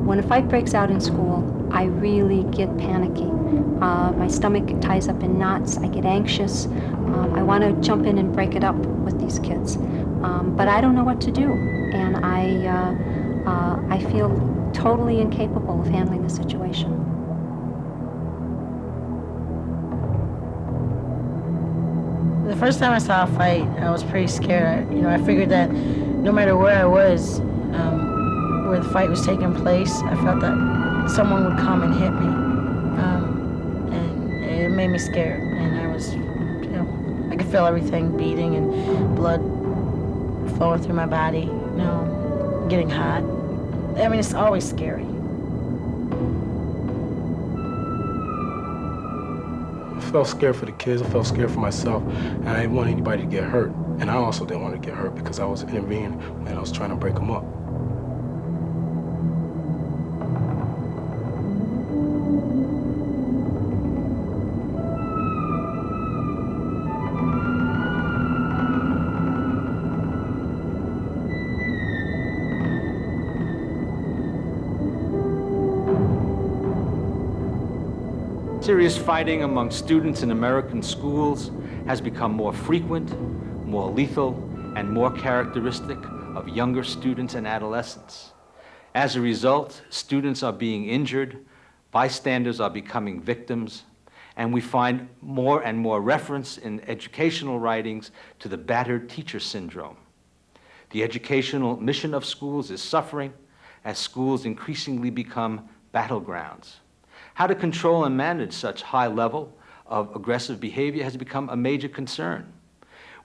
When a fight breaks out in school, I really get panicky. My stomach ties up in knots. I get anxious. I want to jump in and break it up with these kids. But I don't know what to do. And I feel totally incapable of handling the situation. The first time I saw a fight, I was pretty scared. I figured that no matter where I was, where the fight was taking place, I felt that someone would come and hit me. And it made me scared. And I was, I could feel everything beating and blood flowing through my body, getting hot. I mean, it's always scary. I felt scared for the kids, I felt scared for myself, and I didn't want anybody to get hurt. And I also didn't want to get hurt because I was intervening when I was trying to break them up. Serious fighting among students in American schools has become more frequent, more lethal, and more characteristic of younger students and adolescents. As a result, students are being injured, bystanders are becoming victims, and we find more and more reference in educational writings to the battered teacher syndrome. The educational mission of schools is suffering as schools increasingly become battlegrounds. How to control and manage such high level of aggressive behavior has become a major concern.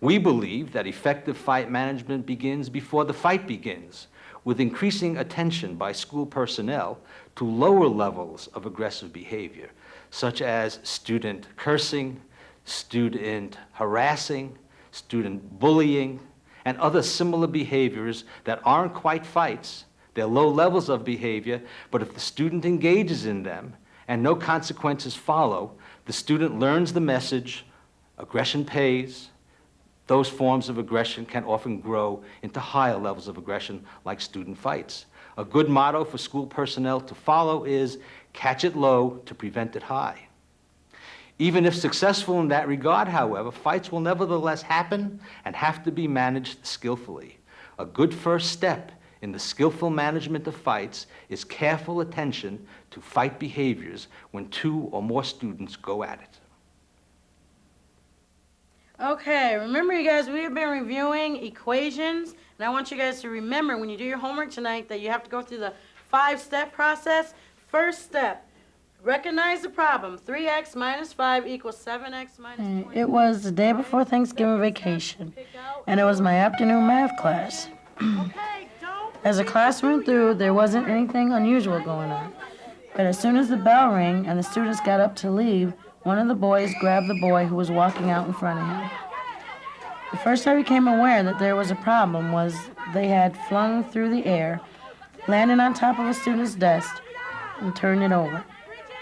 We believe that effective fight management begins before the fight begins, with increasing attention by school personnel to lower levels of aggressive behavior, such as student cursing, student harassing, student bullying, and other similar behaviors that aren't quite fights. They're low levels of behavior, but if the student engages in them, and no consequences follow, the student learns the message, aggression pays. Those forms of aggression can often grow into higher levels of aggression, like student fights. A good motto for school personnel to follow is, catch it low to prevent it high. Even if successful in that regard, however, fights will nevertheless happen and have to be managed skillfully. A good first step in the skillful management of fights is careful attention to fight behaviors when two or more students go at it. Okay, remember you guys, we have been reviewing equations, and I want you guys to remember when you do your homework tonight that you have to go through the 5-step process. First step, recognize the problem. 3x minus 5 equals 7x minus 20. It was the day before Thanksgiving vacation, and it was my afternoon math class. As the class went through, there wasn't anything unusual going on. But as soon as the bell rang and the students got up to leave, one of the boys grabbed the boy who was walking out in front of him. The first I became aware that there was a problem was they had flung through the air, landed on top of a student's desk, and turned it over.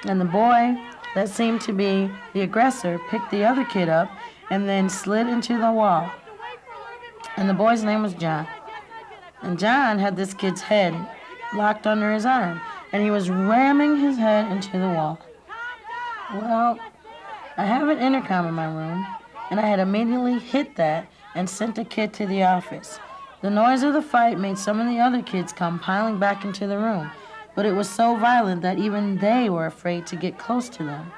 And the boy that seemed to be the aggressor picked the other kid up and then slid into the wall. And the boy's name was John. And John had this kid's head locked under his arm, and he was ramming his head into the wall. Well, I have an intercom in my room, and I had immediately hit that and sent a kid to the office. The noise of the fight made some of the other kids come piling back into the room, but it was so violent that even they were afraid to get close to them.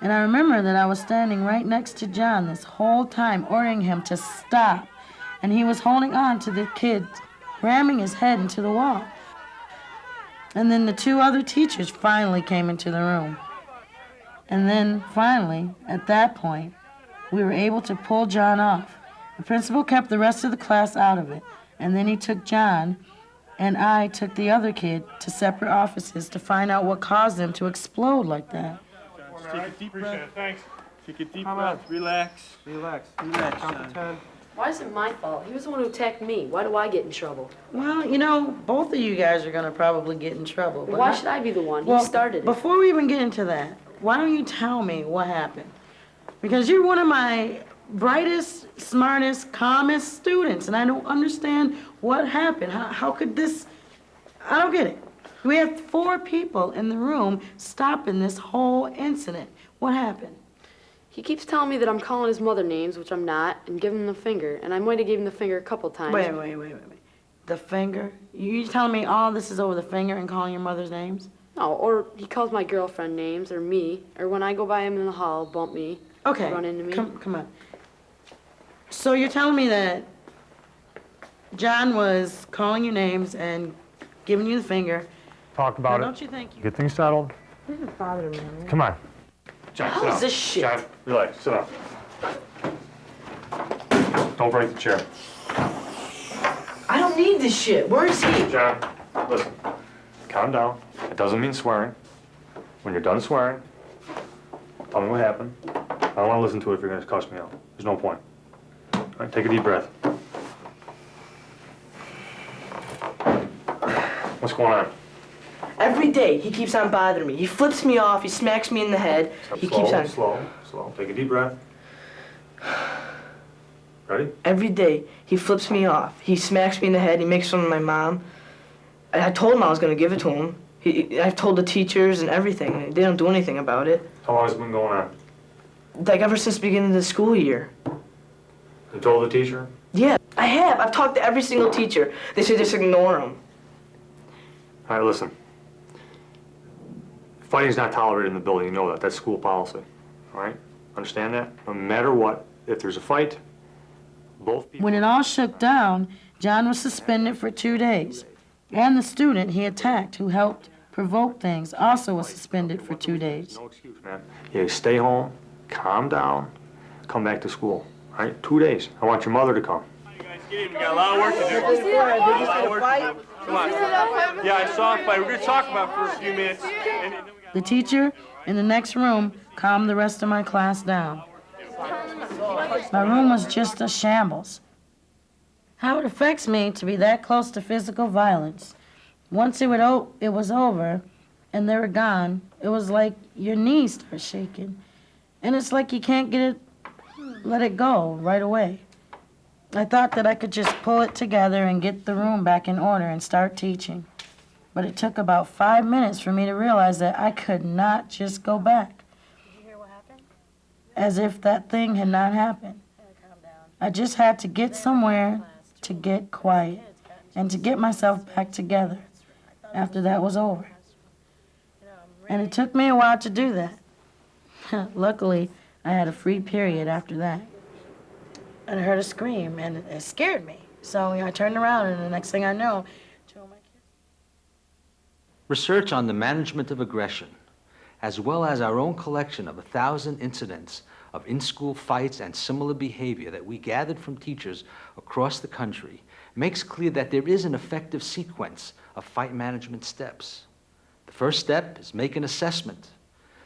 And I remember that I was standing right next to John this whole time, ordering him to stop. And he was holding on to the kid, ramming his head into the wall. And then the two other teachers finally came into the room. And then finally, at that point, we were able to pull John off. The principal kept the rest of the class out of it. And then he took John, and I took the other kid to separate offices to find out what caused them to explode like that. Just take a deep breath. Thanks. Take a deep breath. Relax. Relax. Relax. Count to 10. Why is it my fault? He was the one who attacked me. Why do I get in trouble? Well, both of you guys are going to probably get in trouble. But why should I be the one? He started it. Before we even get into that, why don't you tell me what happened? Because you're one of my brightest, smartest, calmest students, and I don't understand what happened. How could this... I don't get it. We had 4 people in the room stopping this whole incident. What happened? He keeps telling me that I'm calling his mother names, which I'm not, and giving him the finger. And I might have given him the finger a couple times. Wait. The finger? You telling me all this is over the finger and calling your mother's names? No, or he calls my girlfriend names, or me, or when I go by him in the hall, bump me, Okay. run into me. Come on. So you're telling me that John was calling you names and giving you the finger. Talk about Now, it. don't you think you... Get things settled. This is bothering me. Man. Come on. John, How sit is down. this shit? John, relax. Sit down. Don't break the chair. I don't need this shit. Where is he? John, listen. Calm down. It doesn't mean swearing. When you're done swearing, tell me what happened. I don't want to listen to it if you're going to cuss me out. There's no point. All right, take a deep breath. What's going on? Every day, he keeps on bothering me. He flips me off, he smacks me in the head. He keeps on... Slow. Take a deep breath. Ready? Every day, he flips me off. He smacks me in the head, he makes fun of my mom. I told him I was going to give it to him. I've told the teachers and everything. They don't do anything about it. How long has it been going on? Like, ever since the beginning of the school year. You told the teacher? Yeah, I have. I've talked to every single teacher. They say just ignore him. All right, listen. Fighting's not tolerated in the building, you know that. That's school policy, all right? Understand that? No matter what, if there's a fight, both people... When it all shook down, John was suspended for 2 days. And the student he attacked, who helped provoke things, also was suspended for 2 days. No excuse, man. You stay home, calm down, come back to school, all right? 2 days. I want your mother to come. We got a lot of work to do. Come on. Yeah, I saw him fight. We're going to talk about it for a few minutes. The teacher in the next room calmed the rest of my class down. My room was just a shambles. How it affects me to be that close to physical violence. Once it was over and they were gone, it was like your knees start shaking. And it's like you can't let it go right away. I thought that I could just pull it together and get the room back in order and start teaching. But it took about 5 minutes for me to realize that I could not just go back. Did you hear what happened? As if that thing had not happened. I just had to get somewhere to get quiet and to get myself back together after that was over. And it took me a while to do that. Luckily, I had a free period after that. And I heard a scream, and it scared me. So I turned around, and the next thing I know, 2 of my kids... Research on the management of aggression, as well as our own collection of 1,000 incidents of in-school fights and similar behavior that we gathered from teachers across the country, makes clear that there is an effective sequence of fight management steps. The first step is make an assessment.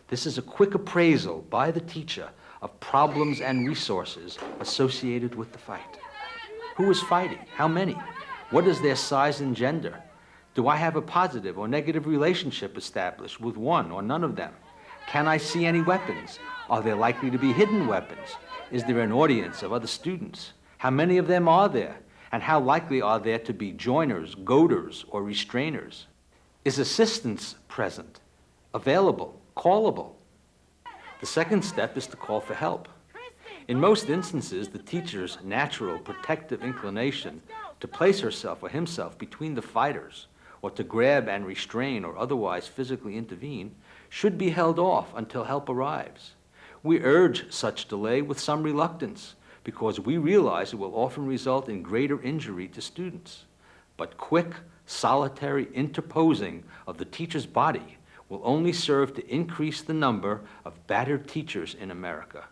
This is a quick appraisal by the teacher of problems and resources associated with the fight. Who is fighting? How many? What is their size and gender? Do I have a positive or negative relationship established with one or none of them? Can I see any weapons? Are there likely to be hidden weapons? Is there an audience of other students? How many of them are there? And how likely are there to be joiners, goaders, or restrainers? Is assistance present, available, callable? The second step is to call for help. In most instances, the teacher's natural protective inclination to place herself or himself between the fighters or to grab and restrain or otherwise physically intervene should be held off until help arrives. We urge such delay with some reluctance because we realize it will often result in greater injury to students. But quick, solitary interposing of the teacher's body will only serve to increase the number of battered teachers in America.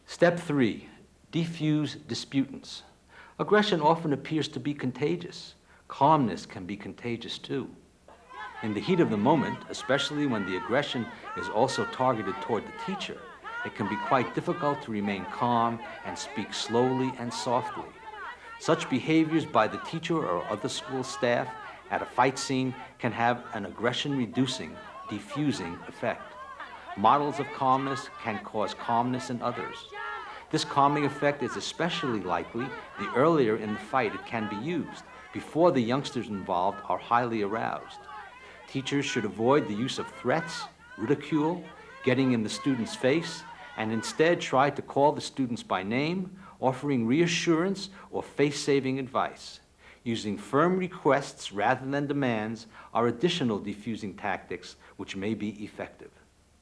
Step 3, defuse disputants. Aggression often appears to be contagious. Calmness can be contagious too. In the heat of the moment, especially when the aggression is also targeted toward the teacher, it can be quite difficult to remain calm and speak slowly and softly. Such behaviors by the teacher or other school staff at a fight scene can have an aggression-reducing, diffusing effect. Models of calmness can cause calmness in others. This calming effect is especially likely the earlier in the fight it can be used, before the youngsters involved are highly aroused. Teachers should avoid the use of threats, ridicule, getting in the student's face, and instead try to call the students by name, offering reassurance or face-saving advice. Using firm requests rather than demands are additional diffusing tactics which may be effective.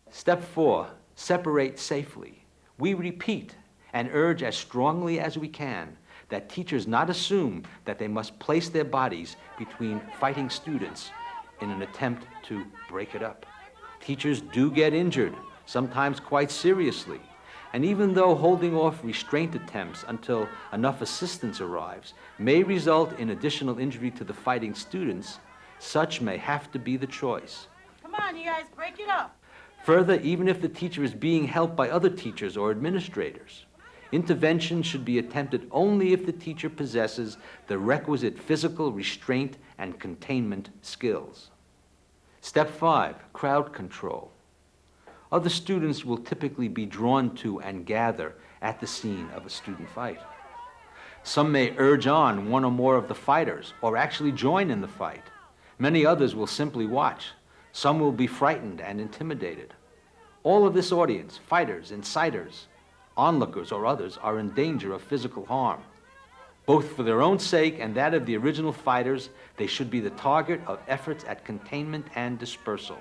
Step 4, separate safely. We repeat and urge as strongly as we can that teachers not assume that they must place their bodies between fighting students in an attempt to break it up. Teachers do get injured, sometimes quite seriously, and even though holding off restraint attempts until enough assistance arrives may result in additional injury to the fighting students, such may have to be the choice. Come on, you guys, break it up. Further, even if the teacher is being helped by other teachers or administrators, intervention should be attempted only if the teacher possesses the requisite physical restraint and containment skills. Step 5, crowd control. Other students will typically be drawn to and gather at the scene of a student fight. Some may urge on one or more of the fighters or actually join in the fight. Many others will simply watch. Some will be frightened and intimidated. All of this audience, fighters, inciters, onlookers, or others, are in danger of physical harm. Both for their own sake and that of the original fighters, they should be the target of efforts at containment and dispersal.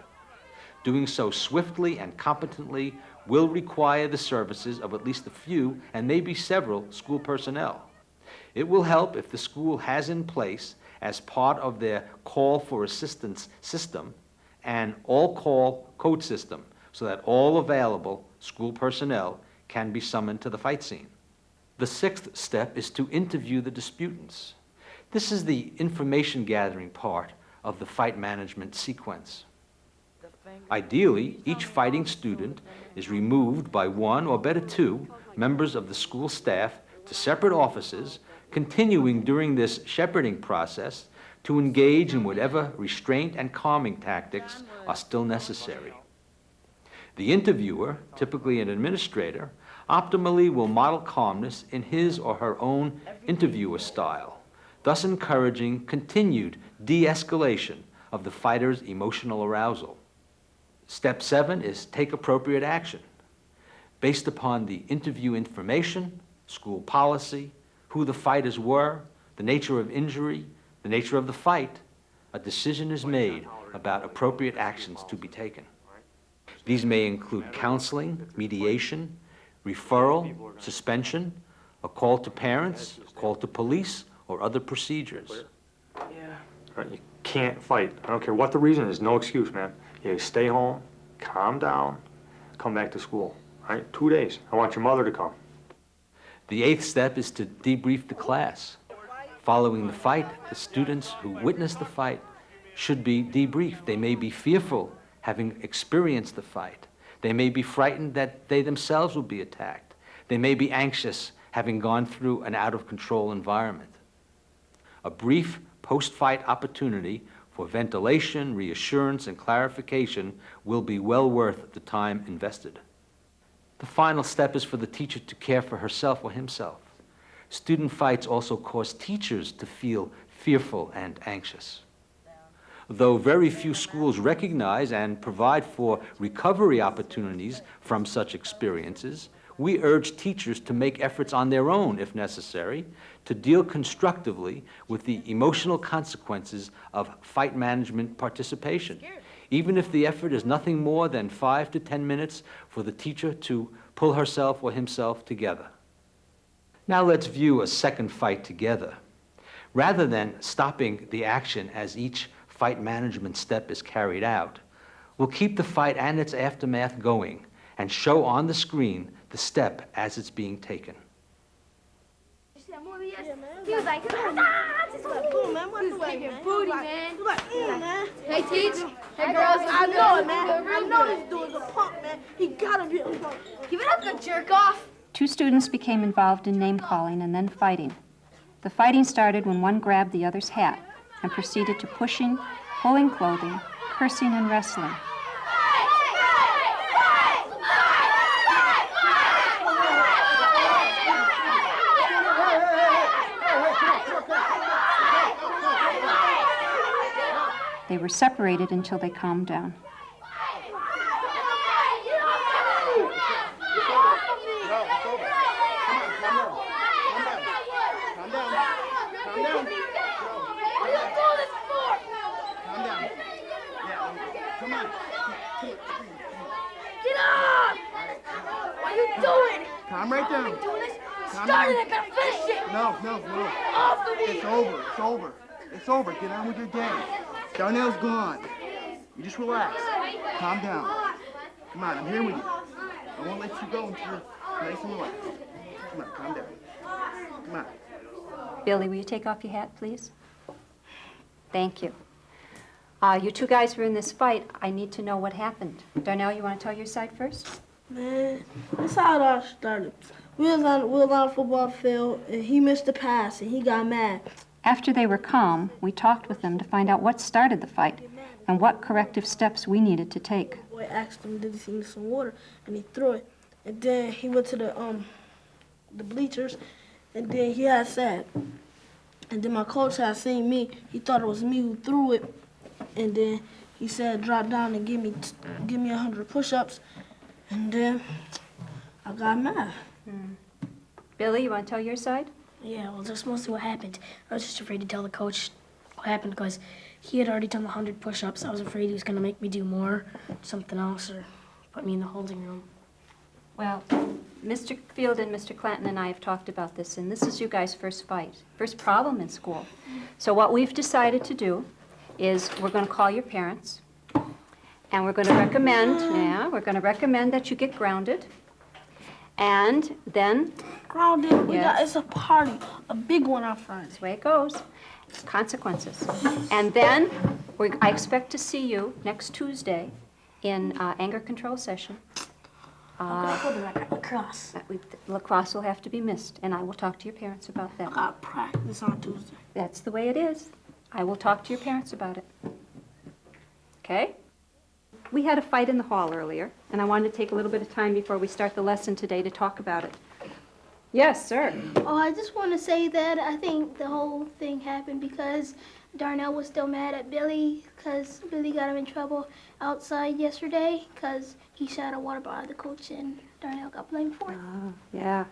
Doing so swiftly and competently will require the services of at least a few, and maybe several, school personnel. It will help if the school has in place, as part of their call for assistance system, an all-call code system, so that all available school personnel can be summoned to the fight scene. The 6th step is to interview the disputants. This is the information gathering part of the fight management sequence. Ideally, each fighting student is removed by one, or better 2, members of the school staff to separate offices, continuing during this shepherding process to engage in whatever restraint and calming tactics are still necessary. The interviewer, typically an administrator, optimally will model calmness in his or her own interviewer style, thus encouraging continued de-escalation of the fighter's emotional arousal. Step 7 is take appropriate action. Based upon the interview information, school policy, who the fighters were, the nature of injury, the nature of the fight, a decision is made about appropriate actions to be taken. These may include counseling, mediation, referral, suspension, a call to parents, a call to police, or other procedures. Right, you can't fight. I don't care what the reason is, no excuse, man. You stay home, calm down, come back to school. All right, 2 days. I want your mother to come. The 8th step is to debrief the class. Following the fight, the students who witnessed the fight should be debriefed. They may be fearful, having experienced the fight. They may be frightened that they themselves will be attacked. They may be anxious, having gone through an out-of-control environment. A brief post-fight opportunity for ventilation, reassurance, and clarification will be well worth the time invested. The final step is for the teacher to care for herself or himself. Student fights also cause teachers to feel fearful and anxious. Though very few schools recognize and provide for recovery opportunities from such experiences, we urge teachers to make efforts on their own, if necessary, to deal constructively with the emotional consequences of fight management participation, even if the effort is nothing more than 5 to 10 minutes for the teacher to pull herself or himself together. Now let's view a second fight together. Rather than stopping the action as each fight management step is carried out, we'll keep the fight and its aftermath going and show on the screen the step as it's being taken. He was like, booty, man. Hey, teach. Hey, girls. I know it, man. I know this dude's a punk, man. He gotta be a punk. Give it up, the jerk off. 2 students became involved in name-calling and then fighting. The fighting started when one grabbed the other's hat and proceeded to pushing, pulling clothing, cursing, and wrestling. They were separated until they calmed down. Get up! What are you doing? Calm right down. Started it, gotta finish it! No. Off of me! It's over. Get on with your day. Darnell's gone. You just relax. Calm down. Come on, I'm here with you. I won't let you go until you're nice and relaxed. Come on, calm down. Come on. Billy, will you take off your hat, please? Thank you. You two guys were in this fight. I need to know what happened. Darnell, you want to tell your side first? Man, that's how it all started. We was on a football field, and he missed the pass, and he got mad. After they were calm, we talked with them to find out what started the fight and what corrective steps we needed to take. Boy asked him, did he need some water, and he threw it. And then he went to the bleachers, and then he had said, and then my coach had seen me. He thought it was me who threw it, and then he said, drop down and give me 100 push-ups, and then I got mad. Billy, you want to tell your side? Yeah, well, that's mostly what happened. I was just afraid to tell the coach what happened because he had already done the 100 push-ups. I was afraid he was going to make me do more, something else, or put me in the holding room. Well, Mr. Field and Mr. Clanton and I have talked about this, and this is you guys' first fight, first problem in school. So what we've decided to do is we're going to call your parents, and we're going to recommend that you get grounded, and then... Grounded? It's a party, a big one out front. That's the way it goes. Consequences. And then I expect to see you next Tuesday in anger control session. Lacrosse. Lacrosse will have to be missed, and I will talk to your parents about that. I got practice on Tuesday. That's the way it is. I will talk to your parents about it. Okay? We had a fight in the hall earlier, and I wanted to take a little bit of time before we start the lesson today to talk about it. Yes, sir. Oh, I just want to say that I think the whole thing happened because Darnell was still mad at Billy because Billy got him in trouble outside yesterday because he shot a water bottle at the coach and Darnell got blamed for it. Oh, yeah.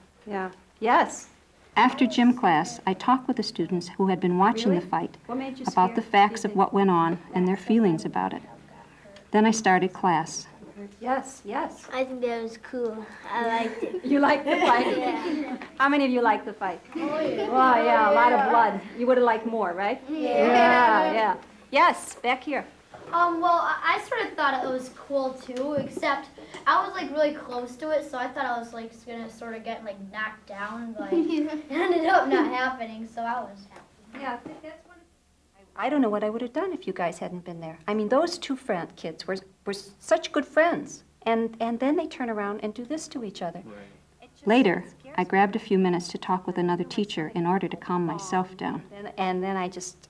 Yes. After gym class, I talked with the students who had been watching the fight about the facts of what went on and their feelings about it. Then I started class. Yes. I think that was cool. I liked it. You liked the fight? Yeah. How many of you liked the fight? Oh, yeah. Oh, yeah, a lot of blood. You would have liked more, right? Yeah. Yes, back here. Well, I sort of thought it was cool too, except I was like really close to it, so I thought I was like gonna sort of get like knocked down, but it ended up not happening, so I was happy. Yeah, that's what I don't know what I would have done if you guys hadn't been there. I mean, those two kids were such good friends, and then they turn around and do this to each other. Right. Later, I grabbed a few minutes to talk with another teacher in order to calm myself down. And then I just,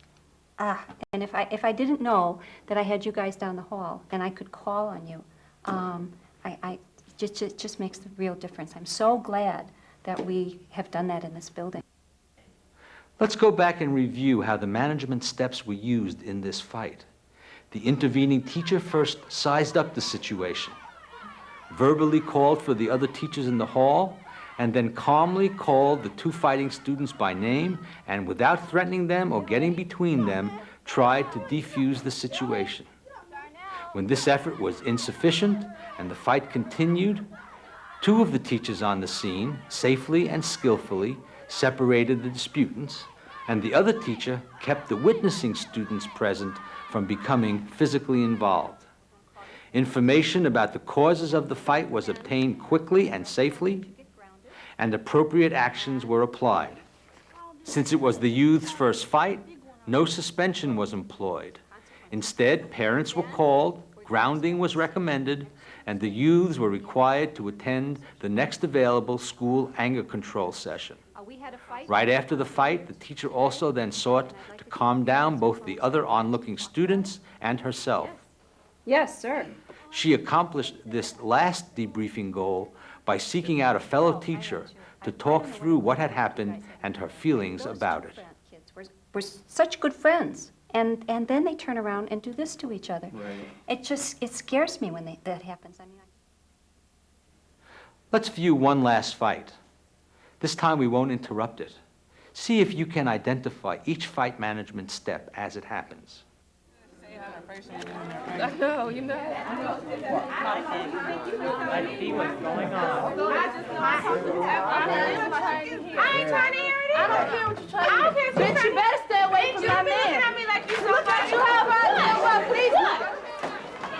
and if I didn't know that I had you guys down the hall and I could call on you, it just makes the real difference. I'm so glad that we have done that in this building. Let's go back and review how the management steps were used in this fight. The intervening teacher first sized up the situation, verbally called for the other teachers in the hall, and then calmly called the two fighting students by name, and without threatening them or getting between them, tried to defuse the situation. When this effort was insufficient and the fight continued, two of the teachers on the scene, safely and skillfully, separated the disputants, and the other teacher kept the witnessing students present from becoming physically involved. Information about the causes of the fight was obtained quickly and safely, and appropriate actions were applied. Since it was the youth's first fight, no suspension was employed. Instead, parents were called, grounding was recommended, and the youths were required to attend the next available school anger control session. Right after the fight, the teacher also then sought to calm down both the other onlooking students and herself. Yes, sir. She accomplished this last debriefing goal by seeking out a fellow teacher to talk through what had happened and her feelings about it. We're such good friends, And then they turn around and do this to each other. Right. It scares me when that happens. I mean, Let's view one last fight. This time we won't interrupt it. See if you can identify each fight management step as it happens. I know, you know. I see what's going on. I ain't trying to hear it either. I don't care what you're trying to do. I don't care. Bitch, you better stay away from my man. You're looking at me like you somebody. You have right now. What, please?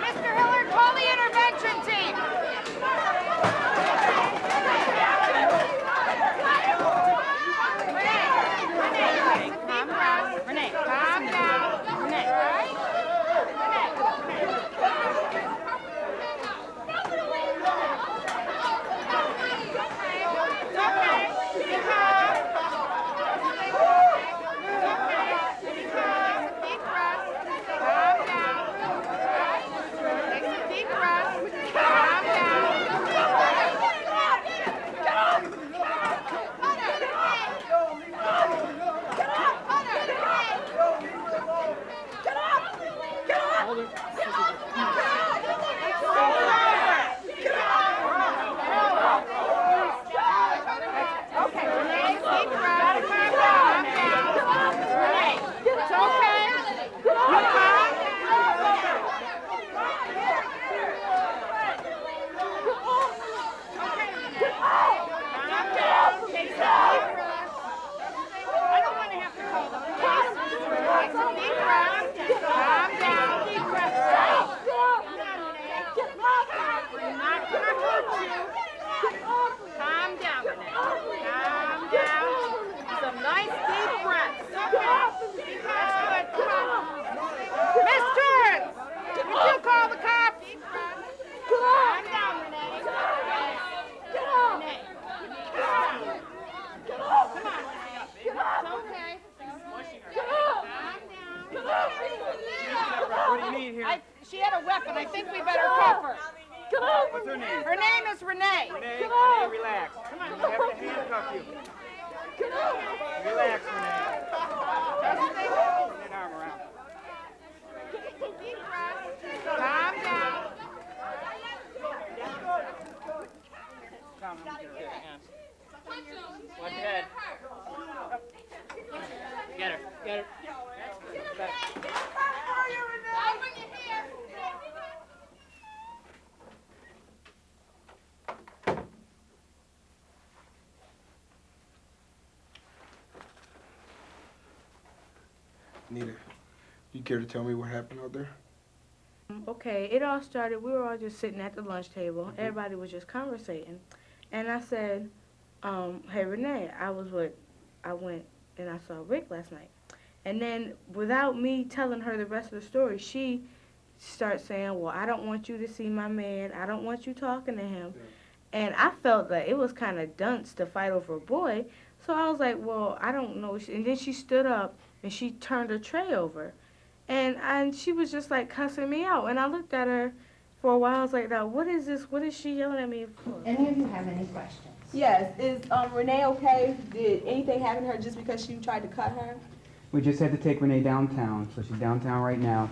Mr. Hillard, call the intervention team. Renee, calm down. Renee. What do you need here? She had a weapon. I think we better cuff her. What's her name? Her name is Renee. Renee, Renee, relax. Come on, we have to handcuff you. Relax, Renee. Put that arm around. Calm down. Come on, watch your head. Get her, get her. Nita, you care to tell me what happened out there? Okay, it all started, we were all just sitting at the lunch table. Everybody was just conversating. And I said, hey, Renee, I went and I saw Rick last night. And then without me telling her the rest of the story, she starts saying, well, I don't want you to see my man. I don't want you talking to him. Yeah. And I felt that it was kind of dunce to fight over a boy. So I was like, well, I don't know. And then she stood up and she turned her tray over. And she was just like cussing me out. And I looked at her for a while. I was like, now, what is this? What is she yelling at me for? Any of you have any questions? Yes. Is Renee okay? Did anything happen to her just because she tried to cut her? We just had to take Renee downtown, so she's downtown right now.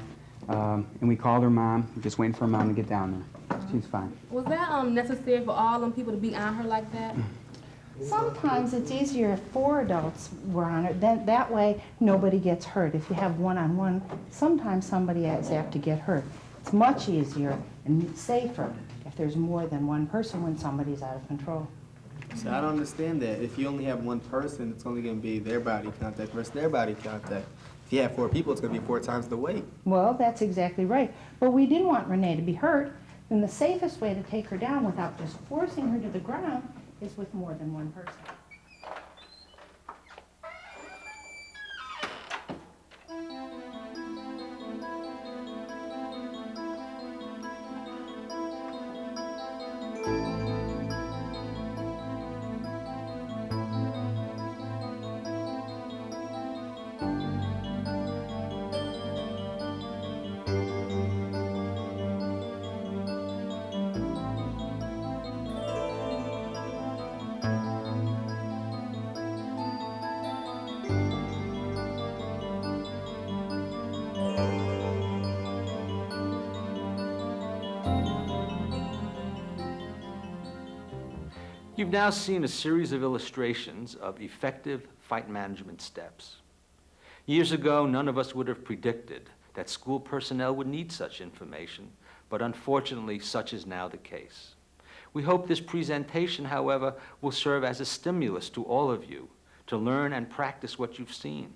And we called her mom. We're just waiting for her mom to get down there. She's fine. Was that necessary for all them people to be on her like that? Sometimes it's easier if 4 adults were on it. That way, nobody gets hurt. If you have one-on-one, sometimes somebody is apt to get hurt. It's much easier and safer if there's more than one person when somebody's out of control. So I don't understand that. If you only have one person, it's only going to be their body contact versus their body contact. If you have 4 people, it's going to be 4 times the weight. Well, that's exactly right. But we didn't want Renee to be hurt. And the safest way to take her down without just forcing her to the ground is with more than one person. You've now seen a series of illustrations of effective fight management steps. Years ago, none of us would have predicted that school personnel would need such information, but unfortunately, such is now the case. We hope this presentation, however, will serve as a stimulus to all of you to learn and practice what you've seen,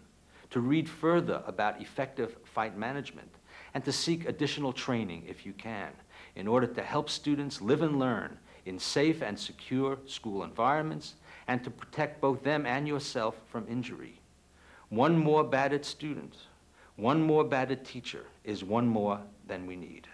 to read further about effective fight management, and to seek additional training if you can, in order to help students live and learn in safe and secure school environments, and to protect both them and yourself from injury. One more battered student, one more battered teacher is one more than we need.